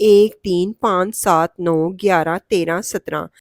1, 3, 5, 7, 9, 11, 13, 17।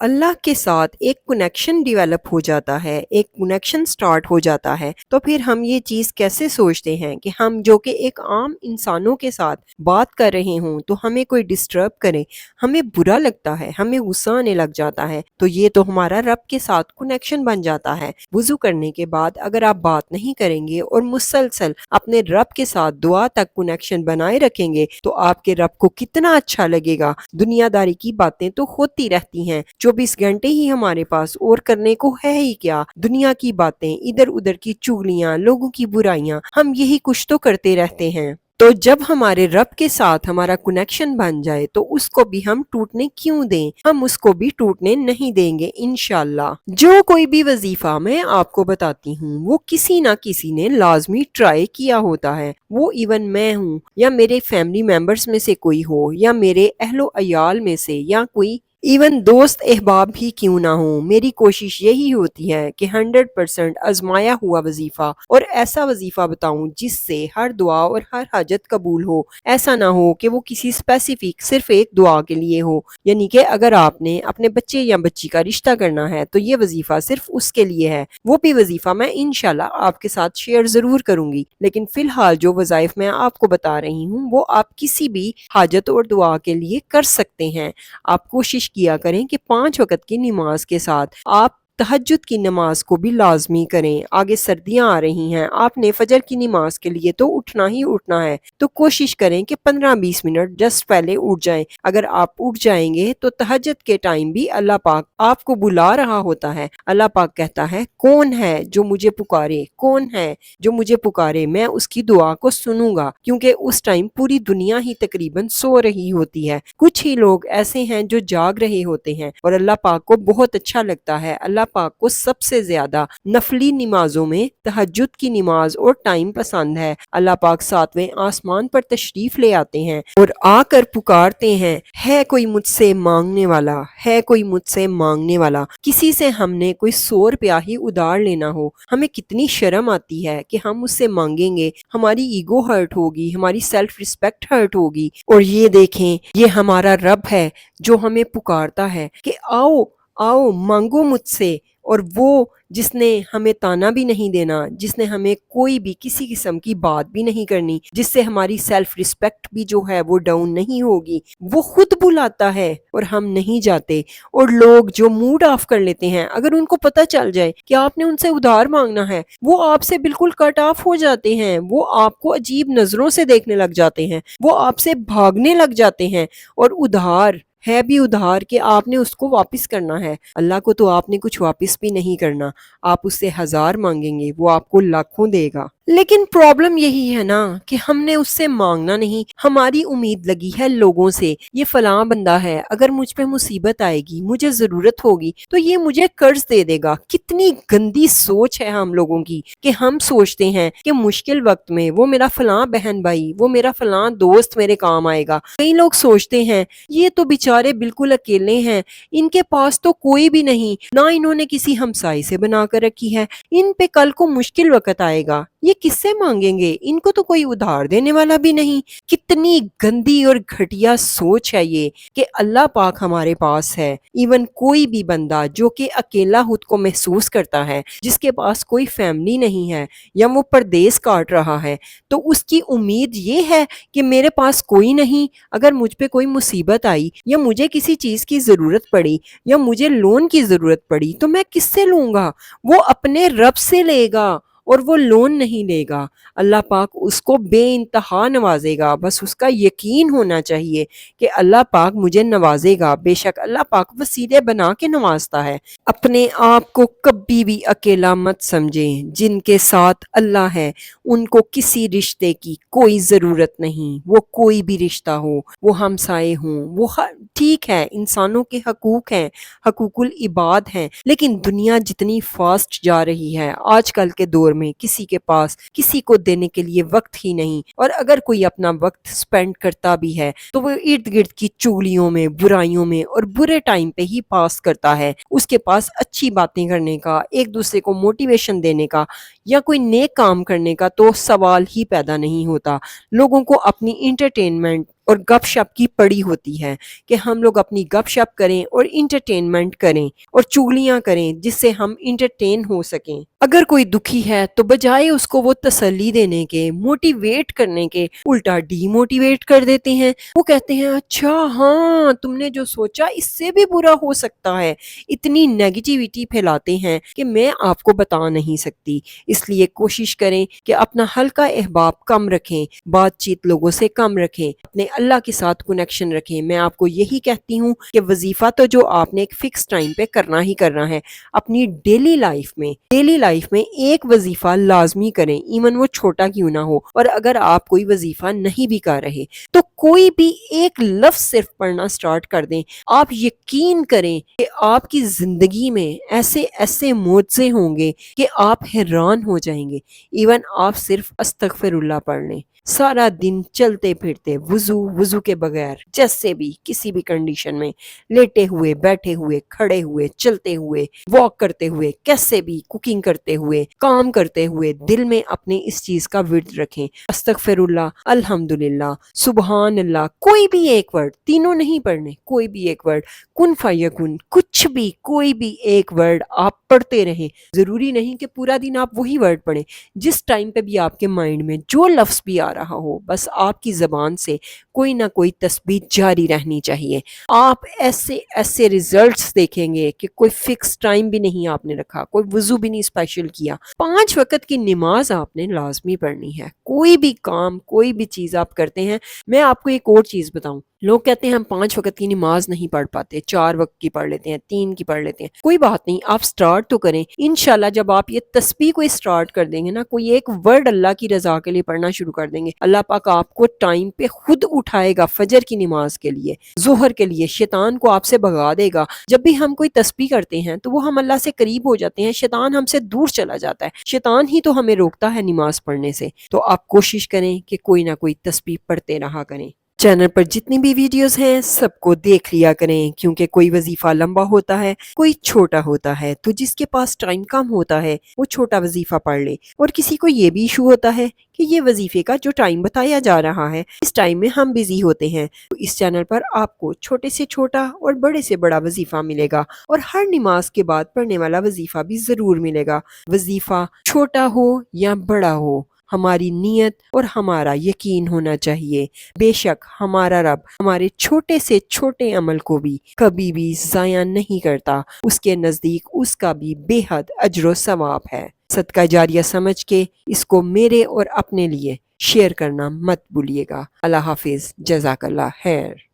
اللہ کے ساتھ ایک کنیکشن ڈیولپ ہو جاتا ہے، ایک کنیکشن سٹارٹ ہو جاتا ہے، تو پھر ہم یہ چیز کیسے سوچتے ہیں کہ ہم جو کہ ایک عام انسانوں کے ساتھ بات کر رہے ہوں تو ہمیں کوئی ڈسٹرب کرے، ہمیں برا لگتا ہے، ہمیں غصہ آنے لگ جاتا ہے، تو یہ تو ہمارا رب کے ساتھ کنیکشن بن جاتا ہے۔ وضو کرنے کے بعد اگر آپ بات نہیں کریں گے اور مسلسل اپنے رب کے ساتھ دعا تک کنیکشن بنائے رکھیں گے تو آپ کے رب کو کتنا اچھا لگے گا۔ دنیا داری کی باتیں تو ہوتی رہتی ہیں، 24 گھنٹے ہی ہمارے پاس اور کرنے کو ہے ہی کیا؟ دنیا کی باتیں، ادھر ادھر کی چغلیاں، لوگوں کی برائیاں، ہم یہی کچھ تو کرتے رہتے ہیں۔ تو جب ہمارے رب کے ساتھ ہمارا کنیکشن بن جائے تو اس کو بھی ہم ٹوٹنے کیوں دیں؟ ہم اس کو بھی ٹوٹنے نہیں دیں گے انشاءاللہ۔ جو کوئی بھی وظیفہ میں آپ کو بتاتی ہوں وہ کسی نہ کسی نے لازمی ٹرائی کیا ہوتا ہے، وہ ایون میں ہوں یا میرے فیملی ممبرز میں سے کوئی ہو یا میرے اہل و عیال میں سے یا کوئی ایون دوست احباب ہی کیوں نہ ہوں، میری کوشش یہی ہوتی ہے کہ 100% آزمایا ہوا وظیفہ اور ایسا وظیفہ بتاؤں جس سے ہر دعا اور ہر حاجت قبول ہو۔ ایسا نہ ہو کہ وہ کسی اسپیسیفک صرف ایک دعا کے لیے ہو، یعنی کہ اگر آپ نے اپنے بچے یا بچی کا رشتہ کرنا ہے تو یہ وظیفہ صرف اس کے لیے ہے، وہ بھی وظیفہ میں انشاءاللہ آپ کے ساتھ شیئر ضرور کروں گی، لیکن فی الحال جو وظائف میں آپ کو بتا رہی ہوں وہ آپ کسی بھی حاجت اور دعا کے لیے کر سکتے ہیں۔ آپ کوشش کیا کریں کہ 5 وقت کی نماز کے ساتھ آپ تہجد کی نماز کو بھی لازمی کریں۔ آگے سردیاں آ رہی ہیں، آپ نے فجر کی نماز کے لیے تو اٹھنا ہی اٹھنا ہے، تو کوشش کریں کہ 15-20 منٹ جسٹ پہلے اٹھ جائیں۔ اگر آپ اٹھ جائیں گے تو تہجد کے ٹائم بھی اللہ پاک آپ کو بلا رہا ہوتا ہے۔ اللہ پاک کہتا ہے کون ہے جو مجھے پکارے، کون ہے جو مجھے پکارے، میں اس کی دعا کو سنوں گا، کیونکہ اس ٹائم پوری دنیا ہی تقریباً سو رہی ہوتی ہے۔ کچھ ہی لوگ ایسے ہیں جو جاگ رہے ہوتے ہیں اور اللہ پاک کو بہت اچھا لگتا ہے۔ اللہ پاک کو سب سے زیادہ نفلی نمازوں میں تہجد کی نماز اور ٹائم پسند ہے۔ اللہ پاک 7ویں آسمان پر تشریف لے آتے ہیں اور آ کر پکارتے ہیں، ہے کوئی مجھ سے مانگنے والا، ہے کوئی مجھ سے مانگنے والا۔ کسی سے ہم نے کوئی 100 روپیہ ہی ادھار لینا ہو، ہمیں کتنی شرم آتی ہے کہ ہم اس سے مانگیں گے، ہماری ایگو ہرٹ ہوگی، ہماری سیلف رسپیکٹ ہرٹ ہوگی۔ اور یہ دیکھیں، یہ ہمارا رب ہے جو ہمیں پکارتا ہے کہ آؤ آؤ مانگو مجھ سے، اور وہ جس نے ہمیں تانا بھی نہیں دینا، جس نے ہمیں کوئی بھی کسی قسم کی بات بھی نہیں کرنی، جس سے ہماری سیلف رسپیکٹ بھی جو ہے وہ ڈاؤن نہیں ہوگی، وہ خود بلاتا ہے اور ہم نہیں جاتے۔ اور لوگ جو موڈ آف کر لیتے ہیں، اگر ان کو پتہ چل جائے کہ آپ نے ان سے ادھار مانگنا ہے، وہ آپ سے بالکل کٹ آف ہو جاتے ہیں، وہ آپ کو عجیب نظروں سے دیکھنے لگ جاتے ہیں، وہ آپ سے بھاگنے لگ جاتے ہیں۔ اور ادھار ہے بھی ادھار کہ آپ نے اس کو واپس کرنا ہے، اللہ کو تو آپ نے کچھ واپس بھی نہیں کرنا، آپ اس سے 1000 مانگیں گے وہ آپ کو لاکھوں دے گا۔ لیکن پرابلم یہی ہے نا کہ ہم نے اس سے مانگنا نہیں، ہماری امید لگی ہے لوگوں سے، یہ فلاں بندہ ہے، اگر مجھ پہ مصیبت آئے گی، مجھے ضرورت ہوگی تو یہ مجھے قرض دے دے گا۔ کتنی گندی سوچ ہے ہم لوگوں کی کہ ہم سوچتے ہیں کہ مشکل وقت میں وہ میرا فلاں بہن بھائی، وہ میرا فلاں دوست میرے کام آئے گا۔ کئی لوگ سوچتے ہیں یہ تو بیچارے بالکل اکیلے ہیں، ان کے پاس تو کوئی بھی نہیں، نہ انہوں نے کسی ہمسائے سے بنا کر رکھی ہے، ان پہ کل کو مشکل وقت آئے گا، یہ کس سے مانگیں گے، ان کو تو کوئی ادھار دینے والا بھی نہیں۔ کتنی گندی اور گھٹیا سوچ ہے یہ کہ اللہ پاک ہمارے پاس ہے۔ ایون کوئی بھی بندہ جو کہ اکیلا خود کو محسوس کرتا ہے، جس کے پاس کوئی فیملی نہیں ہے یا وہ پردیس کاٹ رہا ہے، تو اس کی امید یہ ہے کہ میرے پاس کوئی نہیں، اگر مجھ پہ کوئی مصیبت آئی یا مجھے کسی چیز کی ضرورت پڑی یا مجھے لون کی ضرورت پڑی تو میں کس سے لوں گا؟ وہ اپنے رب سے لے گا اور وہ لون نہیں لے گا۔ اللہ پاک اس کو بے انتہا نوازے گا، بس اس کا یقین ہونا چاہیے کہ اللہ پاک مجھے نوازے گا۔ بے شک اللہ پاک وسیلے بنا کے نوازتا ہے۔ اپنے آپ کو کبھی بھی اکیلا مت سمجھیں، جن کے ساتھ اللہ ہے ان کو کسی رشتے کی کوئی ضرورت نہیں، وہ کوئی بھی رشتہ ہو، وہ ہمسائے ہوں، وہ ٹھیک ہے انسانوں کے حقوق ہیں، حقوق العباد ہیں، لیکن دنیا جتنی فاسٹ جا رہی ہے آج کل کے دور میں کسی کے پاس کسی کو دینے کے لیے وقت ہی نہیں، اور اگر کوئی اپنا وقت سپینڈ کرتا بھی ہے تو وہ ارد گرد کی چغلیوں میں، برائیوں میں اور برے ٹائم پہ ہی پاس کرتا ہے۔ اس کے پاس اچھی باتیں کرنے کا، ایک دوسرے کو موٹیویشن دینے کا یا کوئی نیک کام کرنے کا تو سوال ہی پیدا نہیں ہوتا۔ لوگوں کو اپنی انٹرٹینمنٹ اور گپ شپ کی پڑی ہوتی ہے کہ ہم لوگ اپنی گپ شپ کریں اور انٹرٹینمنٹ کریں اور چغلیاں کریں جس سے ہم انٹرٹین ہو سکیں۔ اگر کوئی دکھی ہے تو بجائے اس کو وہ تسلی دینے کے، موٹیویٹ کرنے کے، الٹا ڈی موٹیویٹ کر دیتے ہیں۔ وہ کہتے ہیں اچھا ہاں تم نے جو سوچا اس سے بھی برا ہو سکتا ہے، اتنی نیگیٹیوٹی پھیلاتے ہیں کہ میں آپ کو بتا نہیں سکتی۔ اس لیے کوشش کریں کہ اپنا ہلکا احباب کم رکھیں، بات چیت لوگوں سے کم رکھیں، اپنے اللہ کے ساتھ کنیکشن رکھیں۔ میں آپ کو یہی کہتی ہوں کہ وظیفہ تو جو آپ نے ایک فکس ٹائم پہ کرنا ہی کرنا ہے، اپنی ڈیلی لائف میں ایک وظیفہ لازمی کریں، ایون وہ چھوٹا کیوں نہ ہو۔ اور اگر آپ کوئی وظیفہ نہیں بھی کر رہے تو کوئی بھی ایک لفظ صرف پڑھنا سٹارٹ کر دیں۔ آپ یقین کریں کہ آپ کی زندگی میں ایسے ایسے معجزے ہوں گے کہ آپ حیران ہو جائیں گے۔ ایون آپ صرف استغفر اللہ پڑھ لیں، سارا دن چلتے پھرتے وضو کے بغیر، جیسے بھی کسی بھی کنڈیشن میں، لیٹے ہوئے، بیٹھے ہوئے، کھڑے ہوئے، چلتے ہوئے، واک کرتے ہوئے، کیسے بھی کوکنگ کرتے ہوئے، کام کرتے ہوئے، دل میں اپنے اس چیز کا ورد رکھیں، استغفر اللہ، الحمدللہ، سبحان اللہ، کوئی بھی ایک ورڈ، تینوں نہیں پڑھنے، کوئی بھی ایک ورڈ، کن فیکن، کچھ بھی، کوئی بھی ایک ورڈ آپ پڑھتے رہیں۔ ضروری نہیں کہ پورا دن آپ وہی ورڈ پڑھیں، جس ٹائم پہ بھی آپ کے مائنڈ میں جو لفظ بھی آ رہا ہو، بس آپ کی زبان سے کوئی نہ کوئی تسبیح جاری رہنی چاہیے۔ آپ ایسے ایسے ریزلٹس دیکھیں گے کہ کوئی فکس ٹائم بھی نہیں آپ نے رکھا، کوئی وضو بھی نہیں اسپیشل کیا، 5 وقت کی نماز آپ نے لازمی پڑھنی ہے۔ کوئی بھی کام، کوئی بھی چیز آپ کرتے ہیں۔ میں آپ کو ایک اور چیز بتاؤں، لوگ کہتے ہیں ہم 5 وقت کی نماز نہیں پڑھ پاتے، 4 وقت کی پڑھ لیتے ہیں، 3 کی پڑھ لیتے ہیں۔ کوئی بات نہیں، آپ سٹارٹ تو کریں۔ انشاءاللہ جب آپ یہ تسبیح کو سٹارٹ کر دیں گے نا، کوئی ایک ورڈ اللہ کی رضا کے لیے پڑھنا شروع کر دیں گے، اللہ پاک آپ کو ٹائم پہ خود اٹھائے گا، فجر کی نماز کے لیے، ظہر کے لیے، شیطان کو آپ سے بھگا دے گا۔ جب بھی ہم کوئی تسبیح کرتے ہیں تو وہ ہم اللہ سے قریب ہو جاتے ہیں، شیطان ہم سے دور چلا جاتا ہے۔ شیطان ہی تو ہمیں روکتا ہے نماز پڑھنے سے۔ تو آپ کوشش کریں کہ کوئی نہ کوئی تسبیح پڑھتے رہا کریں۔ چینل پر جتنی بھی ویڈیوز ہیں سب کو دیکھ لیا کریں، کیونکہ کوئی وظیفہ لمبا ہوتا ہے، کوئی چھوٹا ہوتا ہے، تو جس کے پاس ٹائم کم ہوتا ہے وہ چھوٹا وظیفہ پڑھ لے، اور کسی کو یہ بھی ایشو ہوتا ہے کہ یہ وظیفے کا جو ٹائم بتایا جا رہا ہے اس ٹائم میں ہم بزی ہوتے ہیں، تو اس چینل پر آپ کو چھوٹے سے چھوٹا اور بڑے سے بڑا وظیفہ ملے گا، اور ہر نماز کے بعد پڑھنے والا وظیفہ بھی ضرور ملے گا۔ وظیفہ چھوٹا ہو یا بڑا ہو، ہماری نیت اور ہمارا یقین ہونا چاہیے۔ بے شک ہمارا رب ہمارے چھوٹے سے چھوٹے عمل کو بھی کبھی بھی ضائع نہیں کرتا، اس کے نزدیک اس کا بھی بے حد اجر و ثواب ہے۔ صدقہ جاریہ سمجھ کے اس کو میرے اور اپنے لیے شیئر کرنا مت بھولیے گا۔ اللہ حافظ، جزاک اللہ خیر۔